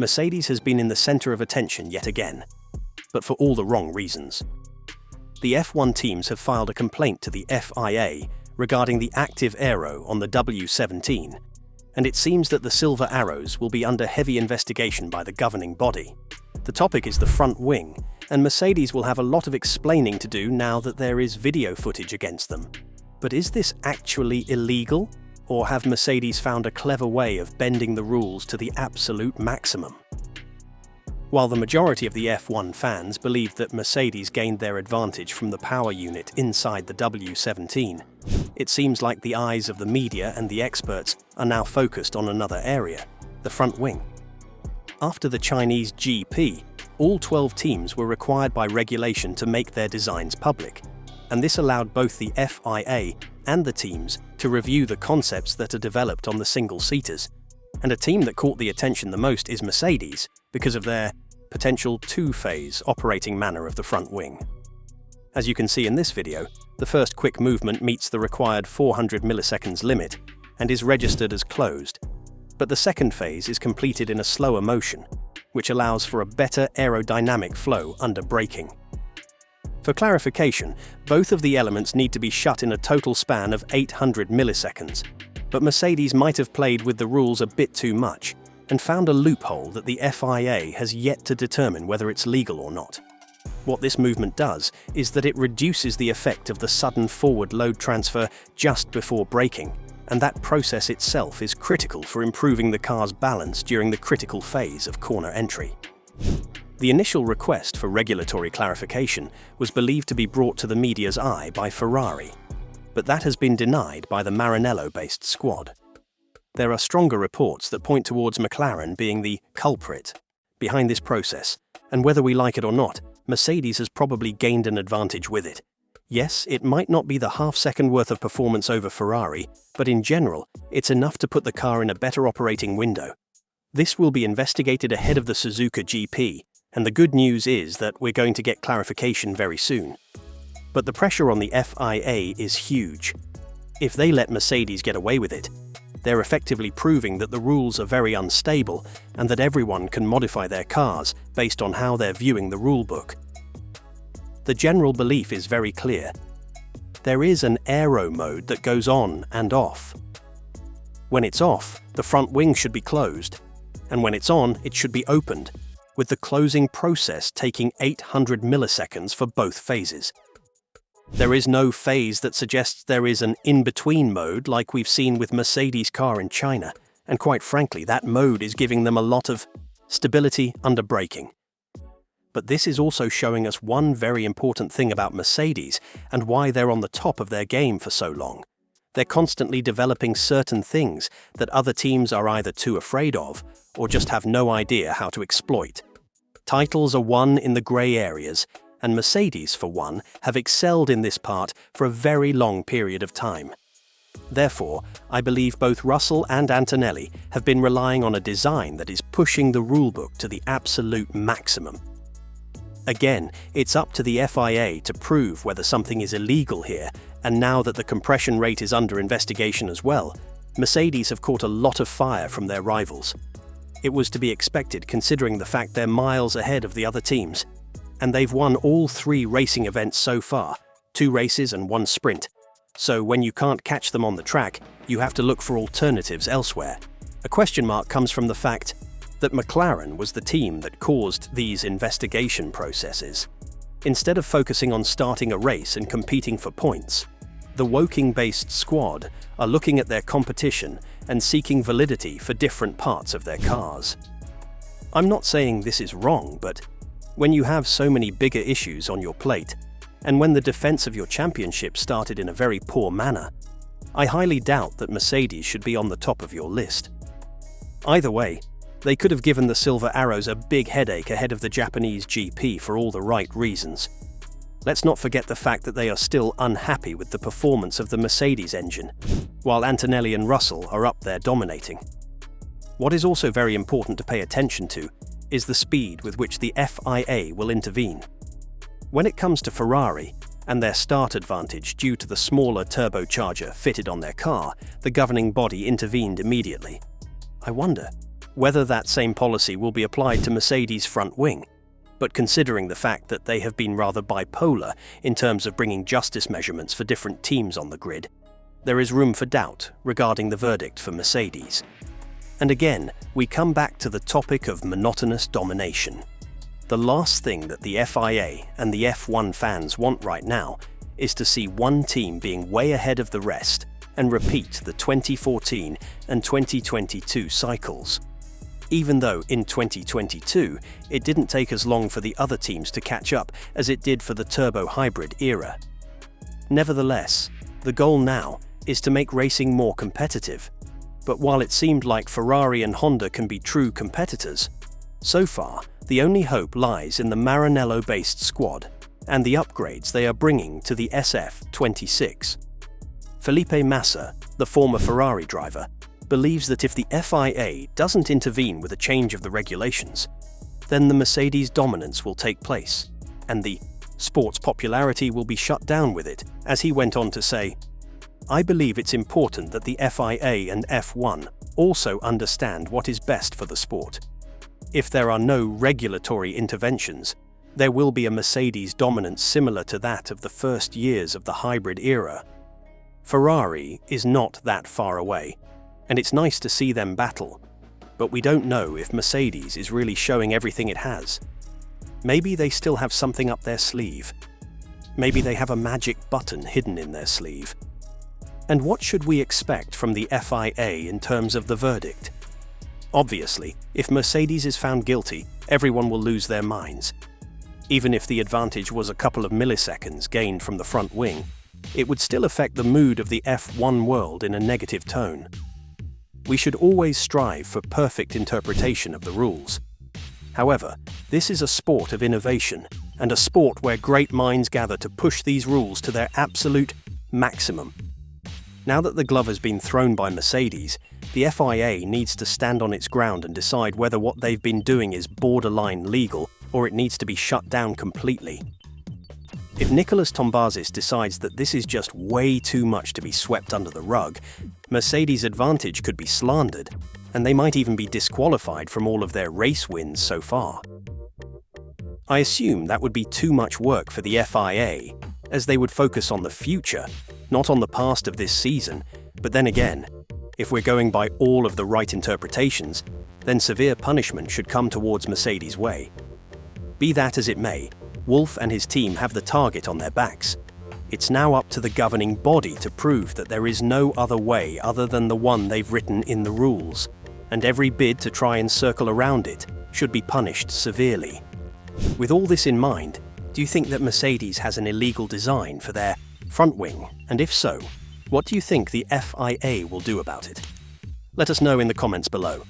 Mercedes has been in the center of attention yet again, but for all the wrong reasons. The F1 teams have filed a complaint to the FIA regarding the active aero on the W17, and it seems that the silver arrows will be under heavy investigation by the governing body. The topic is the front wing, and Mercedes will have a lot of explaining to do now that there is video footage against them. But is this actually illegal? Or have Mercedes found a clever way of bending the rules to the absolute maximum? While the majority of the F1 fans believe that Mercedes gained their advantage from the power unit inside the W17, it seems like the eyes of the media and the experts are now focused on another area, the front wing. After the Chinese GP, all 12 teams were required by regulation to make their designs public, and this allowed both the FIA and the teams to review the concepts that are developed on the single-seaters. And a team that caught the attention the most is Mercedes, because of their potential two-phase operating manner of the front wing. As you can see in this video, the first quick movement meets the required 400 milliseconds limit and is registered as closed, but the second phase is completed in a slower motion, which allows for a better aerodynamic flow under braking. For clarification, both of the elements need to be shut in a total span of 800 milliseconds, but Mercedes might have played with the rules a bit too much and found a loophole that the FIA has yet to determine whether it's legal or not. What this movement does is that it reduces the effect of the sudden forward load transfer just before braking, and that process itself is critical for improving the car's balance during the critical phase of corner entry. The initial request for regulatory clarification was believed to be brought to the media's eye by Ferrari, but that has been denied by the Maranello-based squad. There are stronger reports that point towards McLaren being the culprit behind this process, and whether we like it or not, Mercedes has probably gained an advantage with it. Yes, it might not be the half-second worth of performance over Ferrari, but in general, it's enough to put the car in a better operating window. This will be investigated ahead of the Suzuka GP, and the good news is that we're going to get clarification very soon. But the pressure on the FIA is huge. If they let Mercedes get away with it, they're effectively proving that the rules are very unstable and that everyone can modify their cars based on how they're viewing the rulebook. The general belief is very clear. There is an aero mode that goes on and off. When it's off, the front wing should be closed, and when it's on, it should be opened, with the closing process taking 800 milliseconds for both phases. There is no phase that suggests there is an in-between mode like we've seen with Mercedes' car in China, and quite frankly, that mode is giving them a lot of stability under braking. But this is also showing us one very important thing about Mercedes and why they're on the top of their game for so long. They're constantly developing certain things that other teams are either too afraid of or just have no idea how to exploit. Titles are won in the grey areas, and Mercedes, for one, have excelled in this part for a very long period of time. Therefore, I believe both Russell and Antonelli have been relying on a design that is pushing the rulebook to the absolute maximum. Again, it's up to the FIA to prove whether something is illegal here, and now that the compression rate is under investigation as well, Mercedes have caught a lot of fire from their rivals. It was to be expected considering the fact they're miles ahead of the other teams, and they've won all 3 racing events so far, 2 races and 1 sprint. So when you can't catch them on the track, you have to look for alternatives elsewhere. A question mark comes from the fact that McLaren was the team that caused these investigation processes. Instead of focusing on starting a race and competing for points, the Woking-based squad are looking at their competition and seeking validity for different parts of their cars. I'm not saying this is wrong, but when you have so many bigger issues on your plate, and when the defense of your championship started in a very poor manner, I highly doubt that Mercedes should be on the top of your list. Either way, they could have given the Silver Arrows a big headache ahead of the Japanese GP for all the right reasons. Let's not forget the fact that they are still unhappy with the performance of the Mercedes engine, while Antonelli and Russell are up there dominating. What is also very important to pay attention to is the speed with which the FIA will intervene. When it comes to Ferrari and their start advantage due to the smaller turbocharger fitted on their car, the governing body intervened immediately. I wonder, whether that same policy will be applied to Mercedes' front wing. But considering the fact that they have been rather bipolar in terms of bringing justice measurements for different teams on the grid, there is room for doubt regarding the verdict for Mercedes. And again, we come back to the topic of monotonous domination. The last thing that the FIA and the F1 fans want right now is to see one team being way ahead of the rest and repeat the 2014 and 2022 cycles. Even though in 2022, it didn't take as long for the other teams to catch up as it did for the turbo hybrid era. Nevertheless, the goal now is to make racing more competitive. But while it seemed like Ferrari and Honda can be true competitors, so far, the only hope lies in the Maranello-based squad and the upgrades they are bringing to the SF26. Felipe Massa, the former Ferrari driver, believes that if the FIA doesn't intervene with a change of the regulations, then the Mercedes dominance will take place, and the sport's popularity will be shut down with it, as he went on to say, "I believe it's important that the FIA and F1 also understand what is best for the sport. If there are no regulatory interventions, there will be a Mercedes dominance similar to that of the first years of the hybrid era. Ferrari is not that far away, and it's nice to see them battle, but we don't know if Mercedes is really showing everything it has. Maybe they still have something up their sleeve. Maybe they have a magic button hidden in their sleeve. And what should we expect from the FIA in terms of the verdict? Obviously, if Mercedes is found guilty, everyone will lose their minds. Even if the advantage was a couple of milliseconds gained from the front wing, it would still affect the mood of the F1 world in a negative tone. We should always strive for perfect interpretation of the rules. However, this is a sport of innovation, and a sport where great minds gather to push these rules to their absolute maximum. Now that the glove has been thrown by Mercedes, the FIA needs to stand on its ground and decide whether what they've been doing is borderline legal or it needs to be shut down completely. If Nicolas Tombazis decides that this is just way too much to be swept under the rug, Mercedes' advantage could be slandered, and they might even be disqualified from all of their race wins so far. I assume that would be too much work for the FIA, as they would focus on the future, not on the past of this season. But then again, if we're going by all of the right interpretations, then severe punishment should come towards Mercedes' way. Be that as it may, Wolff and his team have the target on their backs. It's now up to the governing body to prove that there is no other way other than the one they've written in the rules, and every bid to try and circle around it should be punished severely. With all this in mind, do you think that Mercedes has an illegal design for their front wing? And if so, what do you think the FIA will do about it? Let us know in the comments below.